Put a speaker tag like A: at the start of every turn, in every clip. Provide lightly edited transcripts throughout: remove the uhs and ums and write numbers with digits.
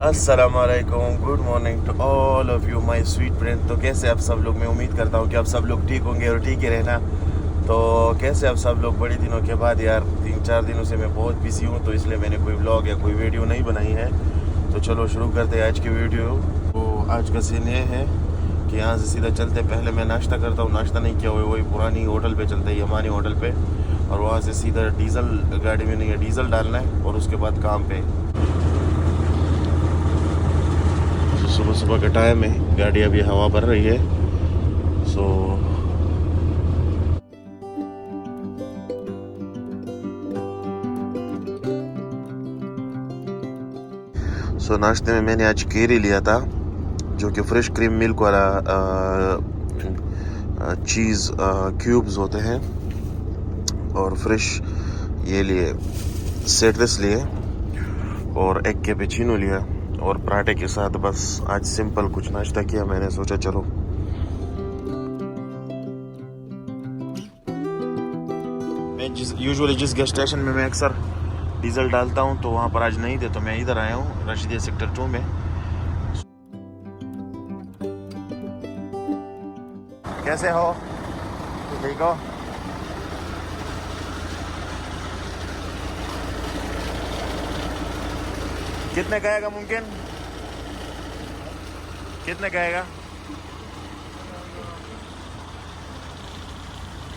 A: अस्सलामुअलैकुम, good morning to all of you my sweet friend. तो कैसे आप सब लोग? मैं उम्मीद करता हूँ कि आप सब लोग ठीक होंगे और ठीक ही रहना। तो कैसे आप सब लोग? बड़े दिनों के बाद यार, 3-4 दिनों से मैं बहुत बिजी हूँ, तो इसलिए मैंने कोई व्लॉग या कोई वीडियो नहीं बनाई है। तो चलो शुरू करते हैं आज की वीडियो। तो आज का सीन ये है कि यहाँ से सीधा चलते, पहले मैं नाश्ता करता हूँ। नाश्ता नहीं किया हुआ, वही पुरानी होटल पे चलते हैं, यमानी होटल पे, और वहाँ से सीधा डीज़ल गाड़ी में नहीं है, डीज़ल डालना है और उसके बाद काम पे। सुबह सुबह का टाइम है, गाड़ी अभी हवा भर रही है। सो नाश्ते में मैंने आज केरी लिया था, जो कि फ्रेश क्रीम मिल्क वाला चीज़ क्यूब्स होते हैं, और फ्रेश ये लिए सेटलेस लिए, और एग कैपेचिनो लिया, और पराठे के साथ। बस आज सिंपल कुछ नाश्ता किया। मैंने सोचा चलो मैं जिस गैस स्टेशन में मैं अक्सर डीजल डालता हूँ, तो वहाँ पर आज नहीं थे, तो मैं इधर आया हूँ रशीदिया सेक्टर 2 में। कैसे हो? ठीक हो? कितने का आएगा? मुमकिन कितने का आएगा?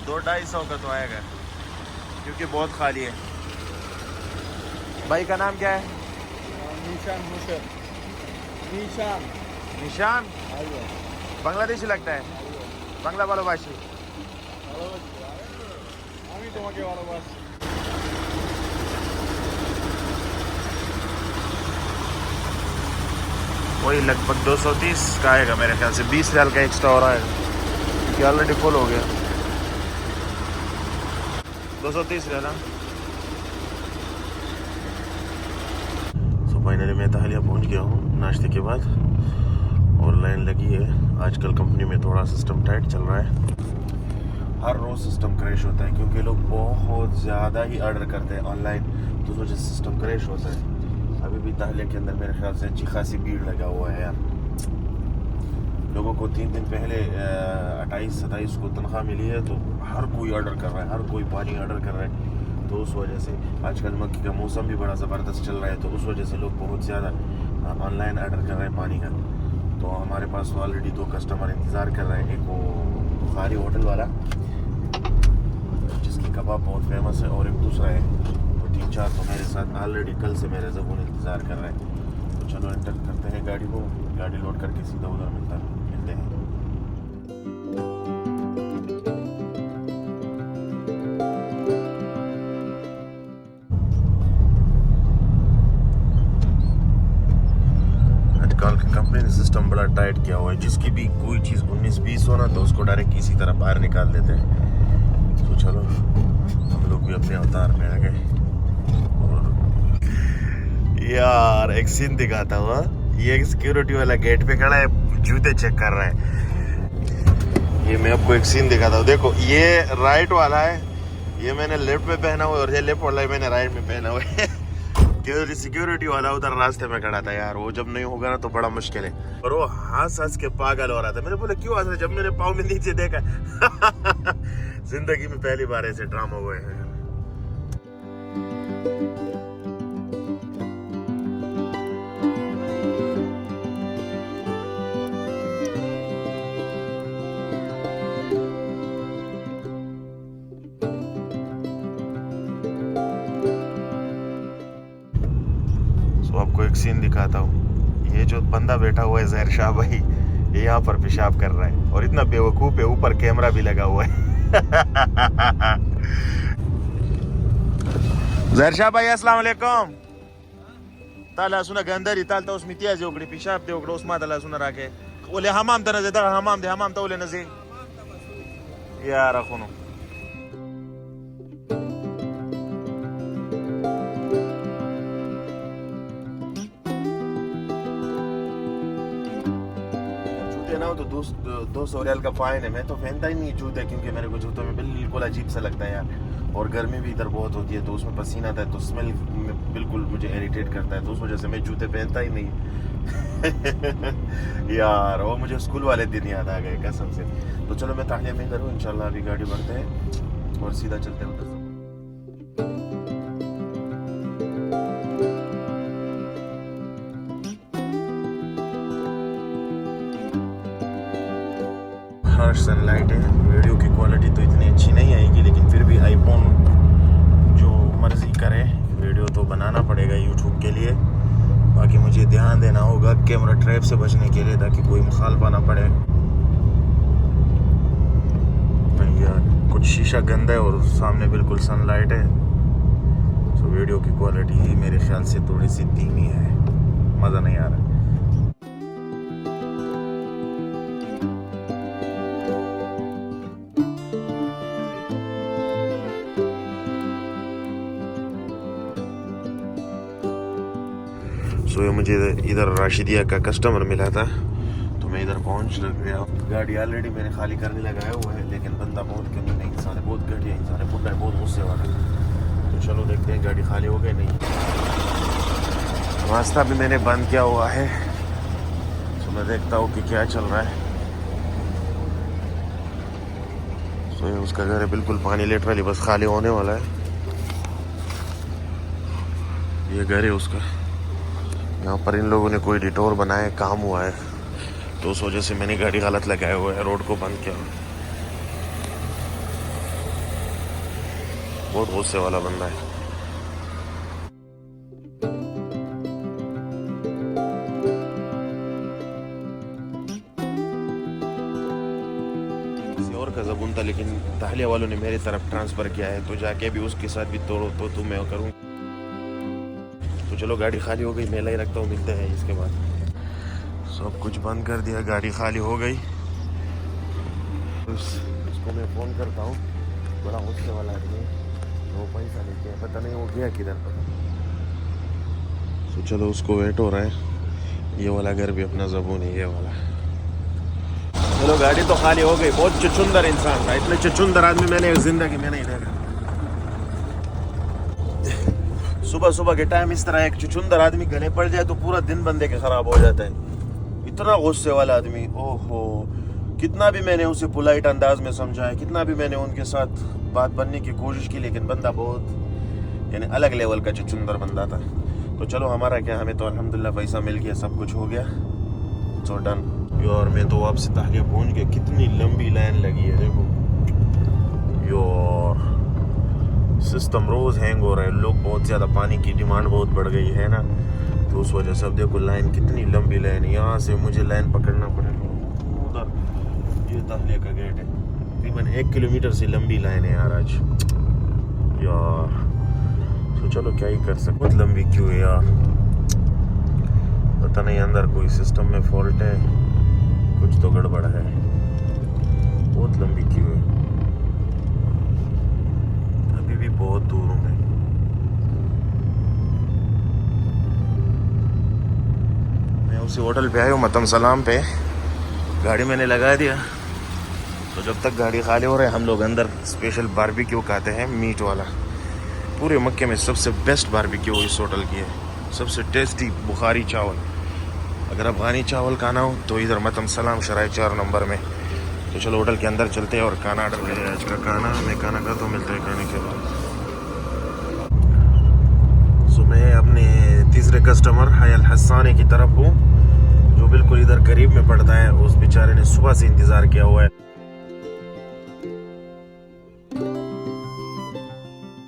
A: 200-250 का तो आएगा, क्योंकि बहुत खाली है। भाई का नाम क्या है?
B: निशान हुसैन। निशान
A: निशान। बांग्लादेशी लगता है, बांग्ला ভালোবাসি।
B: আমি তোমাকে ভালোবাসি।
A: वही लगभग 230 का आएगा मेरे ख्याल से। 20 रियाल का एक्स्ट्रा हो रहा है, क्योंकि ऑलरेडी फुल हो गया। 230 रियाल। सो फाइनली मैं तालिया पहुंच गया हूँ नाश्ते के बाद, और लाइन लगी है। आजकल कंपनी में थोड़ा सिस्टम टाइट चल रहा है, हर रोज़ सिस्टम क्रैश होता है, क्योंकि लोग बहुत ज़्यादा ही ऑर्डर करते हैं ऑनलाइन, तो उस वजह से सिस्टम क्रैश होता है। अभी भी तालिया के अंदर मेरे ख्याल से अच्छी खासी भीड़ लगा हुआ है यार। लोगों को 3 दिन पहले 28-27 को तनख्वाह मिली है, तो हर कोई ऑर्डर कर रहा है, हर कोई पानी ऑर्डर कर रहा है। तो उस वजह से आजकल मक्की का मौसम भी बड़ा ज़बरदस्त चल रहा है, तो उस वजह से लोग बहुत ज़्यादा ऑनलाइन ऑर्डर कर रहे हैं पानी का। तो हमारे पास ऑलरेडी 2 कस्टमर इंतज़ार कर रहे हैं। एक वो बुखारी होटल वाला, जिसकी कबाब बहुत फेमस है, और एक दूसरा है। तो 3-4 तो मेरे साथ ऑलरेडी कल से मेरे ज़बून इंतज़ार कर रहे हैं। तो चलो एंटर करते हैं गाड़ी को, गाड़ी लोड करके सीधा उधर मिलते हैं। आजकल की कंपनी ने सिस्टम बड़ा टाइट किया हुआ है, जिसकी भी कोई चीज़ 19-20 हो ना, तो उसको डायरेक्ट किसी तरह बाहर निकाल देते हैं। तो चलो हम लोग भी अपने अवतार में आ गए। और यार एक सीन दिखाता हुआ, ये एक सिक्योरिटी वाला गेट पे खड़ा है, जूते चेक कर रहा है। ये मैं आपको एक सीन दिखाता हूँ। देखो, ये राइट वाला है, ये मैंने लेफ्ट में पहना हुआ है, और ये लेफ्ट वाला मैंने राइट में पहना हुआ है। सिक्योरिटी वाला उधर रास्ते में खड़ा था यार, वो जब नहीं होगा ना तो बड़ा मुश्किल है। और वो हंस हंस के पागल हो रहा था। मैंने बोला क्यों हंस रहा? जब मेरे पाँव में नीचे देखा। जिंदगी में पहली बार ऐसे ड्रामा हुए हैं। आपको एक सीन दिखाता हूँ। ये जो बंदा बैठा हुआ है जहर शाह भाई, ये यहाँ पर पेशाब कर रहा है, और इतना बेवकूफ है, ऊपर कैमरा भी लगा हुआ है। जहर शाह भाई अस्सलाम वालेकुम। ताला सुना गंदर ही तालता उसमें तिया जो उगड़ी पेशाब दे उगड़ो उसमा ताला सुना राके ओले हमाम तना दे दा हमाम दे हमाम तोले नजी यार अखुनो। ना तो 200 रियाल का फाइन है। मैं तो पहनता ही नहीं जूते, क्योंकि मेरे को जूतों में बिल्कुल अजीब सा लगता है यार। और गर्मी भी इधर बहुत होती है तो उसमें पसीना आता है तो स्मेल बिल्कुल मुझे इरिटेट करता है, तो उस वजह से मैं जूते पहनता ही नहीं। यार वो मुझे स्कूल वाले दिन याद आ गए कसम से। तो चलो मैं ताहिया में करूँ, इंशाल्लाह अभी गाड़ी बढ़ते हैं और सीधा चलते हैं उधर। हार्श सनलाइट है, वीडियो की क्वालिटी तो इतनी अच्छी नहीं आएगी, लेकिन फिर भी आईफोन जो मर्जी करे वीडियो तो बनाना पड़ेगा यूट्यूब के लिए। बाकी मुझे ध्यान देना होगा कैमरा ट्रैप से बचने के लिए ताकि कोई मुखालफा ना पड़े। यार कुछ शीशा गंदा है और सामने बिल्कुल सनलाइट है, तो वीडियो की क्वालिटी ही मेरे ख्याल से थोड़ी सी धीमी है, मज़ा नहीं आ रहा। ये मुझे इधर राशिदिया का कस्टमर मिला था तो मैं इधर पहुंच गया। गाड़ी ऑलरेडी मैंने खाली करने लगाया हुआ है, लेकिन बंदा बहुत कम नहीं, इंसान बहुत घटिया इंसान है, बुढ़ा है, बहुत गुस्से वाला है। तो चलो देखते हैं गाड़ी खाली हो गई नहीं। रास्ता भी मैंने बंद किया हुआ है, तो मैं देखता हूँ कि क्या चल रहा है। तो ये उसका घर है, बिल्कुल पानी लिटरली बस खाली होने वाला है। ये घर है उसका। यहाँ पर इन लोगों ने कोई डिटोर बनाया, काम हुआ है, तो उस वजह से मैंने गाड़ी गलत लगाया हुआ है, रोड को बंद किया। बहुत गुस्से वाला बंदा है। किसी और का ज़बून था, लेकिन ताहलिया वालों ने मेरी तरफ ट्रांसफ़र किया है, तो जाके भी उसके साथ भी तो मैं करूँ। तो चलो गाड़ी खाली हो गई, मेला ही रखता हूँ, मिलते हैं इसके बाद। सब कुछ बंद कर दिया, गाड़ी खाली हो गई। उसको मैं फ़ोन करता हूँ, बड़ा गुस्से वाला आदमी, वो पैसा लेके है, पता नहीं वो गया किधर पर। तो चलो उसको वेट हो रहा है। ये वाला घर भी अपना ज़बून है, ये वाला। चलो गाड़ी तो खाली हो गई। बहुत चुचुंदर इंसान था, इतने चुचुंदर आदमी मैंने ज़िंदगी में नहीं देखा। सुबह सुबह के टाइम इस तरह एक चुचुंदर आदमी गले पड़ जाए तो पूरा दिन बंदे के खराब हो जाता है। इतना गुस्से वाला आदमी, ओहो। कितना भी मैंने उसे पोलाइट अंदाज में समझाया, कितना भी मैंने उनके साथ बात बनने की कोशिश की, लेकिन बंदा बहुत यानी अलग लेवल का चुचुंदर बंदा था। तो चलो हमारा क्या, हमें तो अल्हम्दुलिल्लाह पैसा मिल गया, सब कुछ हो गया, सो डन। यार मैं तो वापसी ताहिया पहुंच गया। कितनी लंबी लाइन लगी है देखो यार। सिस्टम रोज़ हैंग हो रहा है, लोग बहुत ज़्यादा, पानी की डिमांड बहुत बढ़ गई है ना, तो उस वजह से अब देखो लाइन, कितनी लंबी लाइन है। यहाँ से मुझे लाइन पकड़ना पड़ेगा उधर। ये ताहिया का गेट है, तकरीबन 1 किलोमीटर से लंबी लाइन है यार आज यार। तो चलो क्या ही कर सकते, बहुत लंबी क्यों है यार, पता नहीं अंदर कोई सिस्टम में फॉल्ट है, कुछ तो गड़बड़ है। बहुत लंबी क्यों है, अभी भी बहुत दूर हूँ मैं उसी होटल पे आया हूँ, मतम सलाम पे। गाड़ी मैंने लगा दिया, तो जब तक गाड़ी खाली हो रहा है हम लोग अंदर स्पेशल बारबेक्यू खाते हैं, मीट वाला। पूरे मक्के में सबसे बेस्ट बारबेक्यू इस होटल की है, सबसे टेस्टी बुखारी चावल। अगर अफगानी चावल खाना हो तो इधर मतम सलाम शराय 4 नंबर में। तो चलो होटल के अंदर चलते हैं और खाना ऑर्डर ले आज का खाना। मैं खाना खाता हूँ, मिलते हैं खाने के बाद। सो मैं अपने तीसरे कस्टमर हयल हसाने की तरफ हूँ, जो बिल्कुल इधर करीब में पड़ता है। उस बेचारे ने सुबह से इंतज़ार किया हुआ है।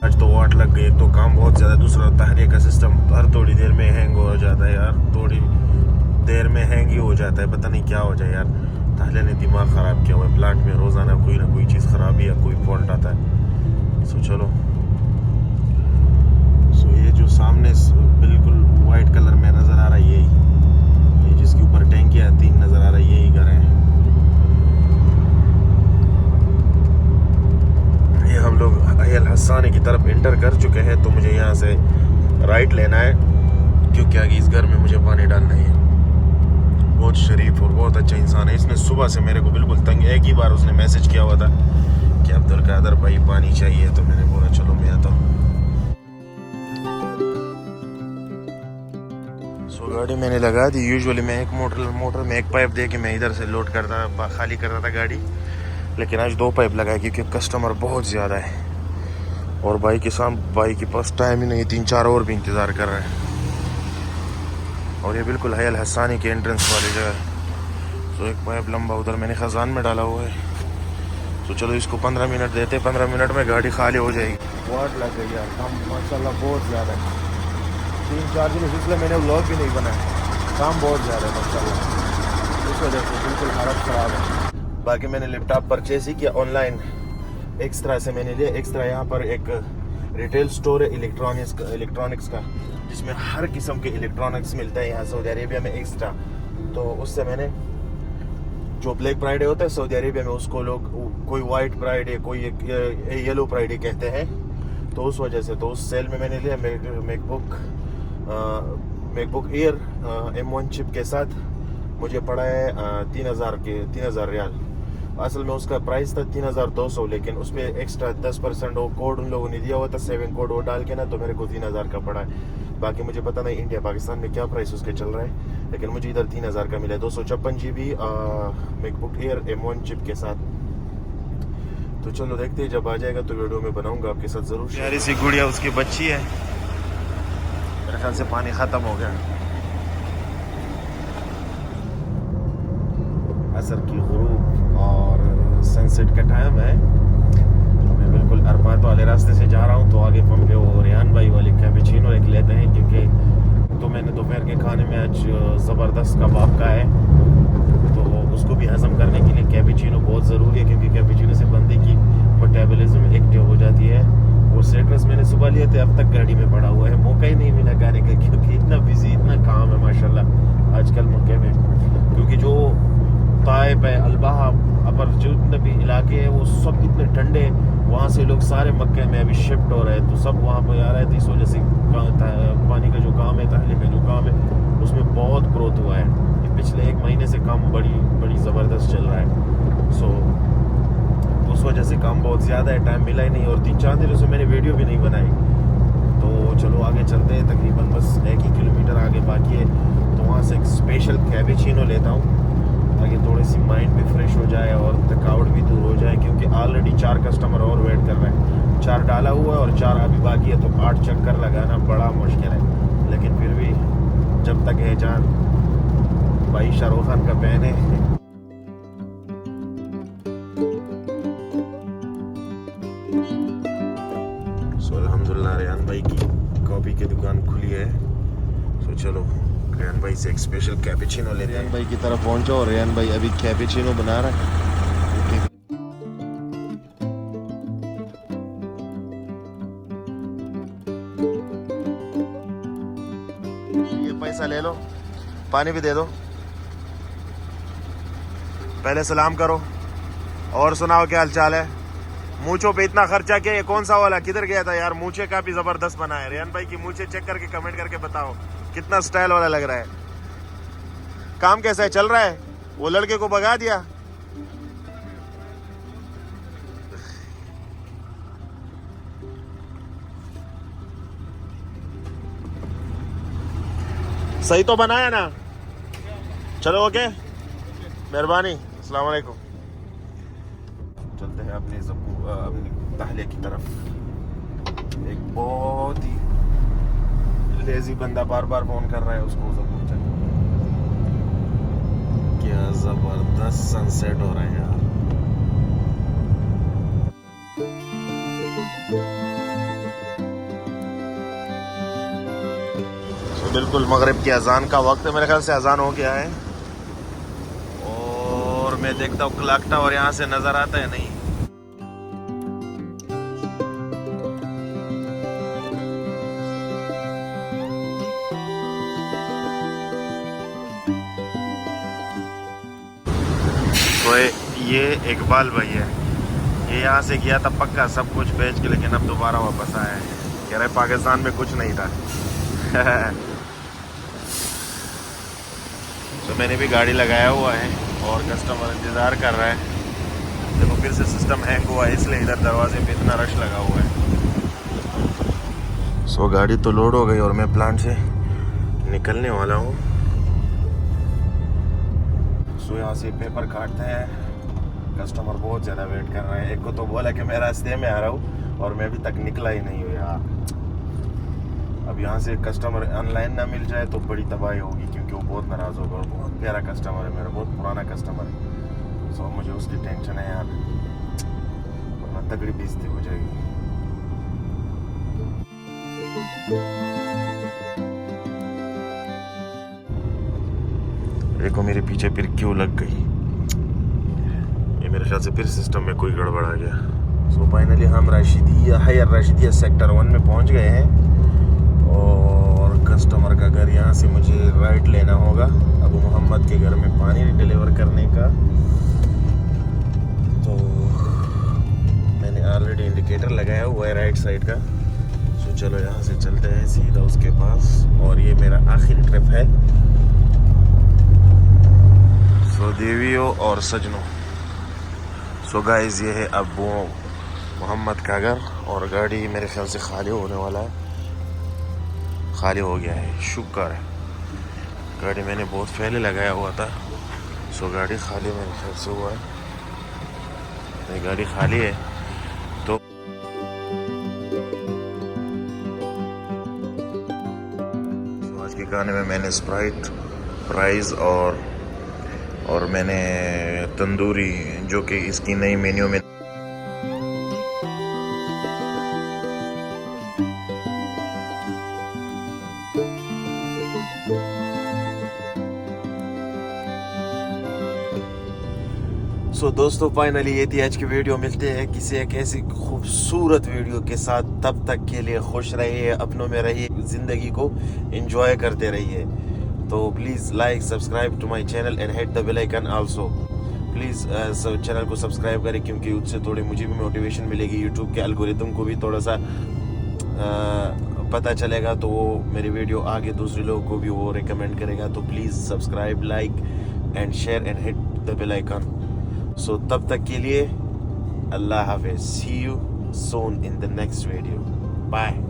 A: आज तो वाट लग गई, एक तो काम बहुत ज़्यादा, दूसरा ताहिया का सिस्टम हर थोड़ी देर में हैंग हो जाता है यार, थोड़ी देर में हैंग ही हो जाता है, पता नहीं क्या हो जाए यार। ताहिया ने दिमाग ख़राब किया हुआ है, प्लांट में रोज़ाना कोई ना कोई चीज़ ख़राब या कोई फॉल्ट आता है। सो चलो, सो ये जो सामने बिल्कुल वाइट कलर में नज़र आ रहा है, ये जिसके ऊपर टैंकियाँ 3 नज़र आ रहा है, यही घर है। ये हम लोग हयल हसाने की तरफ एंटर कर चुके हैं, तो मुझे यहाँ से राइट लेना है, क्योंकि आगे इस घर में मुझे पानी डालना है। बहुत शरीफ और बहुत बहुत अच्छा इंसान है। इसने सुबह से मेरे को बिल्कुल तंग, एक ही बार उसने मैसेज किया हुआ था कि अब्दुल कादर भाई पानी चाहिए, तो मैंने बोला चलो मैं आता हूँ। सो गाड़ी मैंने लगा दी। यूजुअली मैं एक मोटर में एक पाइप दे के मैं इधर से लोड करता, खाली करता था गाड़ी, लेकिन आज 2 पाइप लगाए क्योंकि कस्टमर बहुत ज़्यादा है और भाई के पास टाइम ही नहीं, 3-4 और भी इंतज़ार कर रहे हैं। और ये बिल्कुल है अल हसानी के एंट्रेंस वाली जगह है। तो एक पाइप लंबा उधर मैंने खजान में डाला हुआ है। तो चलो इसको 15 मिनट देते, 15 मिनट में गाड़ी खाली हो जाएगी। वाट लग गई यार, काम माशाल्लाह बहुत ज़्यादा है। 3-4 दिन इसलिए मैंने व्लॉग भी नहीं बनाया, काम बहुत ज़्यादा है माशाल्लाह, इस वजह से बिल्कुल हालत ख़राब है। बाकी मैंने लैपटॉप परचेज ही किया ऑनलाइन, एक्स्ट्रा से मैंने लिया। एक्स्ट्रा यहाँ पर एक रिटेल स्टोर है इलेक्ट्रॉनिक्स का, जिसमें हर किस्म के इलेक्ट्रॉनिक्स मिलता है यहाँ सऊदी अरेबिया में एक्स्ट्रा। तो उससे मैंने, जो ब्लैक फ्राइडे होता है सऊदी अरेबिया में, उसको लोग कोई वाइट फ्राइडे, कोई येलो फ्राइडे कहते हैं, तो उस वजह से तो उस सेल में मैंने लिया मैकबुक एयर M1 चिप के साथ। मुझे पड़ा है 3,000 रियाल। असल में उसका प्राइस था 3,200, लेकिन उस पर एक्स्ट्रा 10% वो कोड उन लोगों ने दिया हुआ था, 7 कोड वो डाल के ना, तो मेरे को 3,000 का पड़ा है। बाकी मुझे पता नहीं इंडिया पाकिस्तान में क्या प्राइस उसके चल रहा है, लेकिन मुझे इधर 3,000 का मिला है, 256 GB MacBook air M1 chip के साथ। तो चलो देखते हैं, जब आ जाएगा तो वीडियो में बनाऊंगा आपके साथ ज़रूर। प्यारी सी गुड़िया उसकी बच्ची है, मेरे ख्याल से पानी ख़त्म हो गया। असर की गुरूब और सनसेट का टाइम है। मैं बिल्कुल अरफात वाले रास्ते से जा रहा हूँ, तो आगे हम पे वो रेहान भाई वाले कैपेचिनो एक लेते हैं, क्योंकि तो मैंने दोपहर के खाने में आज ज़बरदस्त कबाब का है, तो उसको भी हज़म करने के लिए कैपेचिनो बहुत ज़रूरी है, क्योंकि कैपेचिनो से बंदे की मेटाबॉलिज्म एक्टिव हो जाती है। वो सिट्रस मैंने सुबह लिए थे, अब तक गाड़ी में पड़ा हुआ है, मौका ही नहीं मिला गाने का, क्योंकि इतना बिजी, इतना काम है माशाल्लाह आजकल मक्के में। क्योंकि जो ताइफ है, अलबाहा, अपर जितने भी इलाके हैं वो सब इतने ठंडे, वहाँ से लोग सारे मक्के में अभी शिफ्ट हो रहे हैं, तो सब वहाँ पर आ रहे थे। इस वजह से पानी का जो काम है, तहलील का जो काम है, उसमें बहुत ग्रोथ हुआ है। ये पिछले 1 महीने से काम बड़ी ज़बरदस्त चल रहा है। सो उस वजह से काम बहुत ज़्यादा है, टाइम मिला ही नहीं, और 3-4 दिनों से मैंने वीडियो भी नहीं बनाई। तो चलो आगे चलते हैं, तकरीबन बस 1 ही किलोमीटर आगे बाकी है, तो वहाँ से एक स्पेशल कैपेचिनो लेता हूँ, ताकि थोड़ी सी माइंड भी फ्रेश हो जाए और थकावट भी दूर हो जाए, क्योंकि ऑलरेडी 4 कस्टमर और वेट कर रहे हैं। 4 डाला हुआ है और 4 अभी बाकी है, तो 8 चक्कर लगाना बड़ा मुश्किल है, लेकिन फिर भी जब तक है जान, भाई शाहरुख खान का बहन है। सो अल्हम्दुलिल्लाह रेहान भाई की कॉफ़ी की दुकान खुली है। सो चलो रेहान भाई से एक स्पेशल कैपेचिनो लेते हैं। रेहान भाई की तरफ पहुंचो, और रेहान भाई अभी कैपेचिनो बना रहा है। ये पैसा ले लो, पानी भी दे दो, पहले सलाम करो और सुनाओ क्या हालचाल है। मूंछों पे इतना खर्चा किया, ये कौन सा वाला किधर गया था यार? मूंछे काफी जबरदस्त बना है। रेहान भाई की मूंछे चेक करके कमेंट करके बताओ कितना स्टाइल वाला लग रहा है। काम कैसा है, चल रहा है? वो लड़के को भगा दिया? सही तो बनाया ना? चलो ओके, मेहरबानी, अस्सलाम वालेकुम। चलते हैं अपने ताहले की तरफ। एक बहुत ही लेजी बंदा बार बार फोन कर रहा है, उसको जबूर चल। क्या जबरदस्त सनसेट हो रहा है यार। तो बिल्कुल मगरिब की अजान का वक्त है, मेरे ख्याल से अजान हो गया है, और मैं देखता हूँ क्लॉक टावर यहाँ से नजर आता है नहीं। तो ये इकबाल भाई है, ये यहाँ से गया था पक्का सब कुछ बेच के, लेकिन अब दोबारा वापस आया है, कह रहे पाकिस्तान में कुछ नहीं था। तो मैंने भी गाड़ी लगाया हुआ है और कस्टमर इंतज़ार कर रहा है। देखो फिर से सिस्टम हैंग हुआ है, इसलिए इधर दरवाजे पे इतना रश लगा हुआ है। सो गाड़ी तो लोड हो गई और मैं प्लांट से निकलने वाला हूँ। सो यहाँ से पेपर काटते हैं। कस्टमर बहुत ज़्यादा वेट कर रहे हैं। एक को तो बोला कि मैं रास्ते में आ रहा हूँ और मैं अभी तक निकला ही नहीं हूँ यार। अब यहाँ से कस्टमर ऑनलाइन ना मिल जाए तो बड़ी तबाही होगी, क्योंकि वो बहुत नाराज़ होगा और बहुत प्यारा कस्टमर है मेरा, बहुत पुराना कस्टमर है। सो मुझे उसकी टेंशन है यार, वरना तगड़ी बेइज्जती हो जाएगी। देखो मेरे पीछे फिर क्यों लग गई, ये मेरे ख्याल से फिर सिस्टम में कोई गड़बड़ आ गया। सो फाइनली हम राशिदिया सेक्टर 1 में पहुंच गए हैं और कस्टमर का घर यहाँ से मुझे राइट लेना होगा अबू मोहम्मद के घर में पानी डिलीवर करने का। तो मैंने ऑलरेडी इंडिकेटर लगाया हुआ है राइट साइड का। सो चलो यहाँ से चलते हैं सीधा उसके पास, और ये मेरा आखिरी ट्रिप है। सो देवियों और सजनों, सो गाइस ये है अबू मोहम्मद का घर और गाड़ी मेरे ख्याल से खाली होने वाला है, खाली हो गया है। शुक्र है, गाड़ी मैंने बहुत पहले लगाया हुआ था। सो गाड़ी खाली मेरे ख्याल से हुआ है, ये गाड़ी खाली है। तो आज के खाने में मैंने स्प्राइट, फ्राइज़ और मैंने तंदूरी, जो कि इसकी नई मेन्यू में सो दोस्तों फाइनली ये थी आज की वीडियो। मिलते हैं किसी एक ऐसी खूबसूरत वीडियो के साथ। तब तक के लिए खुश रहिए, अपनों में रहिए, ज़िंदगी को एंजॉय करते रहिए। तो please like subscribe to my channel and hit the bell icon also. Please channel को सब्सक्राइब करें, क्योंकि उससे थोड़ी मुझे भी मोटिवेशन मिलेगी, यूट्यूब के एल्गोरिथम को भी थोड़ा सा पता चलेगा, तो वो मेरी वीडियो आगे दूसरे लोगों को भी वो रिकमेंड करेगा। तो please subscribe, like and share and hit the bell icon. So तब तक के लिए अल्लाह हाफिज़। See you soon in the next video. Bye.